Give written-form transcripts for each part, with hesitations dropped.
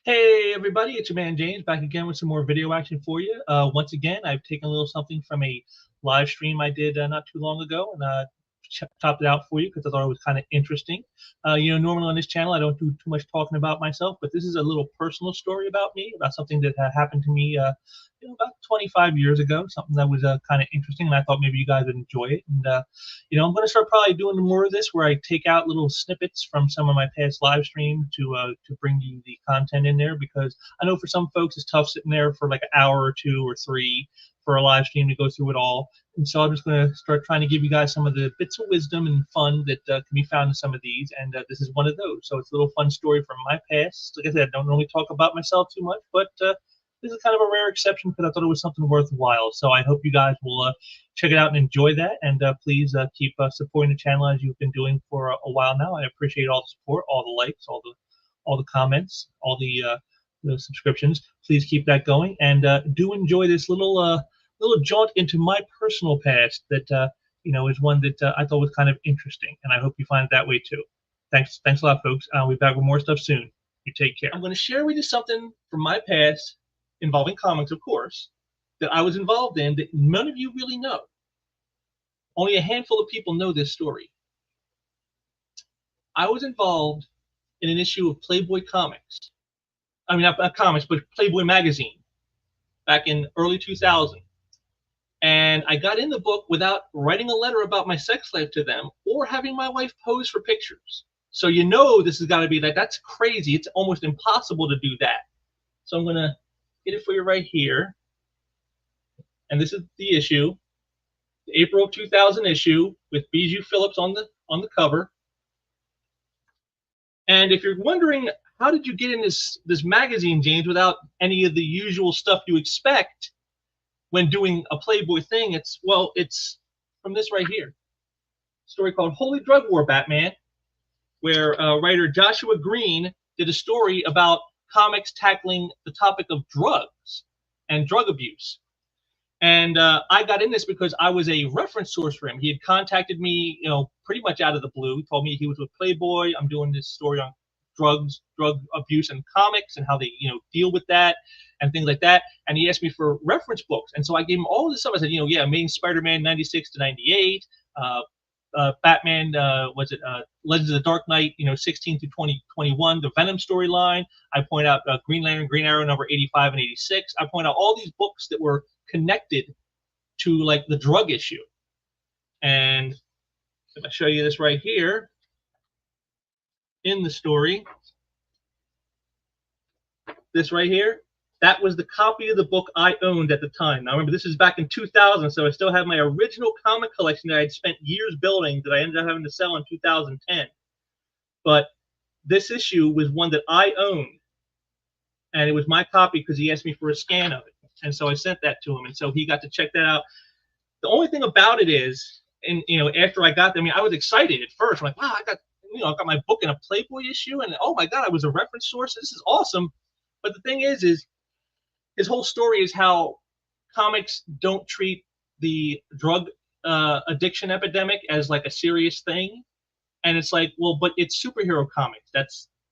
Hey everybody, it's your man James back again with some more video action for you. Once again, I've taken a little something from a live stream I did not too long ago and chopped it out for you because I thought it was kind of interesting. Normally on this channel I don't do too much talking about myself, but this is a little personal story about me, about something that happened to me about 25 years ago, something that was kind of interesting, and I thought maybe you guys would enjoy it. And I'm going to start probably doing more of this, where I take out little snippets from some of my past live streams to bring you the content in there, because I know for some folks it's tough sitting there for like an hour or two or three for a live stream to go through it all. And so I'm just going to start trying to give you guys some of the bits of wisdom and fun that can be found in some of these, and this is one of those. So it's a little fun story from my past. Like I said, I don't normally talk about myself too much, but this is kind of a rare exception because I thought it was something worthwhile. So I hope you guys will check it out and enjoy that. And please keep supporting the channel as you've been doing for a while now. I appreciate all the support, all the likes, all the comments, all the subscriptions. Please keep that going, and do enjoy this little jaunt into my personal past that is one that I thought was kind of interesting, and I hope you find it that way too. Thanks a lot, folks. I'll be back with more stuff soon. You take care. I'm going to share with you something from my past involving comics, of course, that I was involved in that none of you really know. Only a handful of people know this story. I was involved in an issue of Playboy comics. I mean, not comics, but Playboy Magazine back in early 2000. And I got in the book without writing a letter about my sex life to them or having my wife pose for pictures. So this has got to be that's crazy. It's almost impossible to do that. So I'm going to get it for you right here. And this is the issue, the April of 2000 issue with Bijou Phillips on the cover. And if you're wondering, how did you get in this magazine, James, without any of the usual stuff you expect when doing a Playboy thing? It's from this right here, a story called Holy Drug War, Batman, where writer Joshua Green did a story about comics tackling the topic of drugs and drug abuse. And I got in this because I was a reference source for him. He had contacted me, pretty much out of the blue. He told me he was with Playboy. I'm doing this story on drug abuse and comics and how they, deal with that and things like that. And he asked me for reference books. And so I gave him all this stuff. I said, Amazing Spider-Man 96 to 98, Batman, Legends of the Dark Knight, 16 to 2021, the Venom storyline. I point out Green Lantern, Green Arrow number 85 and 86. I point out all these books that were connected to like the drug issue. And if I show you this right here in the story, this right here, that was the copy of the book I owned at the time. Now remember, this is back in 2000, so I still have my original comic collection that I had spent years building that I ended up having to sell in 2010. But this issue was one that I owned, and it was my copy because he asked me for a scan of it. And so I sent that to him, and so he got to check that out. The only thing about it is, and after I got them, I was excited at first. I'm like, wow, I got my book in a Playboy issue, and oh my God, I was a reference source. This is awesome. But the thing is his whole story is how comics don't treat the drug addiction epidemic as like a serious thing. And it's like, well, but it's superhero comics.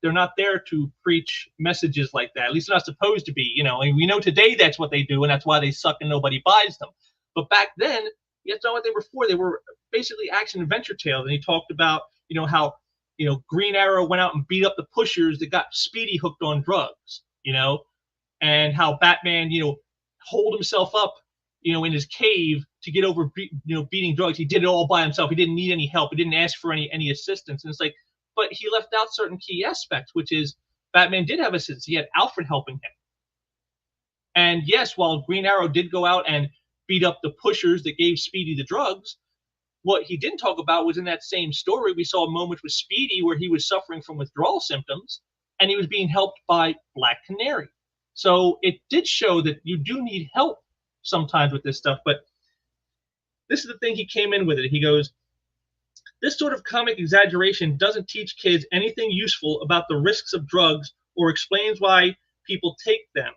They're not there to preach messages like that. At least they're not supposed to be, and we know today that's what they do, and that's why they suck and nobody buys them. But back then, you have to know what they were for. They were basically action adventure tales. And he talked about, how, Green Arrow went out and beat up the pushers that got Speedy hooked on drugs, and how Batman, holed himself up, in his cave to get over, beating drugs. He did it all by himself. He didn't need any help. He didn't ask for any assistance. And it's like, but he left out certain key aspects, which is Batman did have assistance. He had Alfred helping him. And yes, while Green Arrow did go out and beat up the pushers that gave Speedy the drugs, what he didn't talk about was in that same story, we saw a moment with Speedy where he was suffering from withdrawal symptoms, and he was being helped by Black Canary. So it did show that you do need help sometimes with this stuff. But this is the thing, he came in with it. He goes, this sort of comic exaggeration doesn't teach kids anything useful about the risks of drugs or explains why people take them,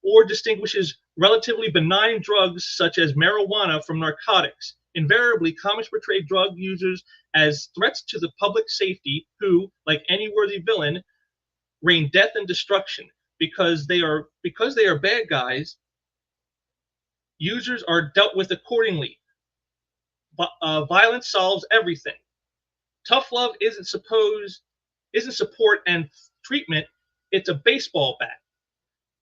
or distinguishes relatively benign drugs such as marijuana from narcotics. Invariably, comics portray drug users as threats to the public safety who, like any worthy villain, rain death and destruction. Because they are bad guys, users are dealt with accordingly. Violence solves everything. Tough love isn't support and treatment, it's a baseball bat.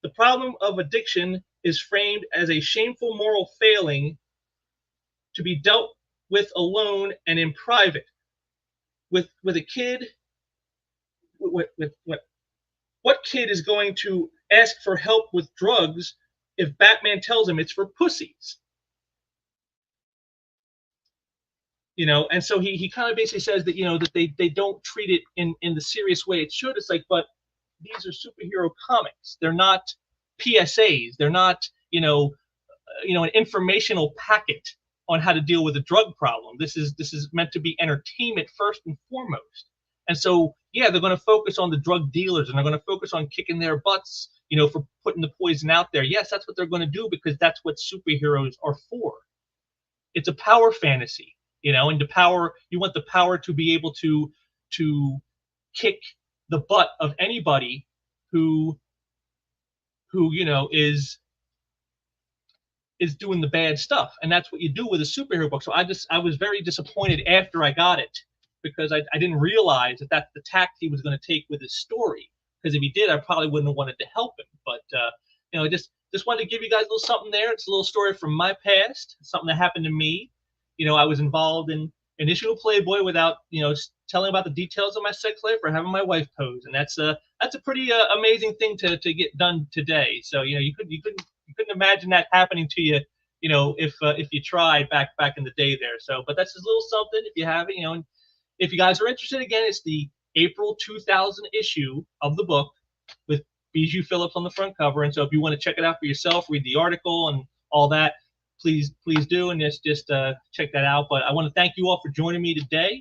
The problem of addiction is framed as a shameful moral failing to be dealt with alone and in private. With a kid, what kid is going to ask for help with drugs if Batman tells him it's for pussies? You know, and so he kind of basically says that, you know, that they don't treat it in the serious way it should. It's like, but these are superhero comics. They're not PSAs. They're not, you know, an informational packet on how to deal with a drug problem. This is meant to be entertainment first and foremost. And so, yeah, they're going to focus on the drug dealers, and they're going to focus on kicking their butts, you know, for putting the poison out there. Yes, that's what they're going to do, because that's what superheroes are for. It's a power fantasy, you know, and you want the power to be able to kick the butt of anybody who you know is doing the bad stuff. And that's what you do with a superhero book. So I was very disappointed after I got it, because I didn't realize that that's the tact he was going to take with his story. Because if he did, I probably wouldn't have wanted to help him. But you know, just wanted to give you guys a little something there. It's a little story from my past, something that happened to me. You know, I was involved in an issue of Playboy without, you know, telling about the details of my sex life or having my wife pose, and that's a pretty amazing thing to get done today. So, you know, you couldn't imagine that happening to you, you know, if you tried back in the day there. So, but that's just a little something if you have it, you know. And if you guys are interested, again, it's the April 2000 issue of the book with Bijou Phillips on the front cover. And so if you want to check it out for yourself, read the article and all that, please do, and just check that out. But I want to thank you all for joining me today.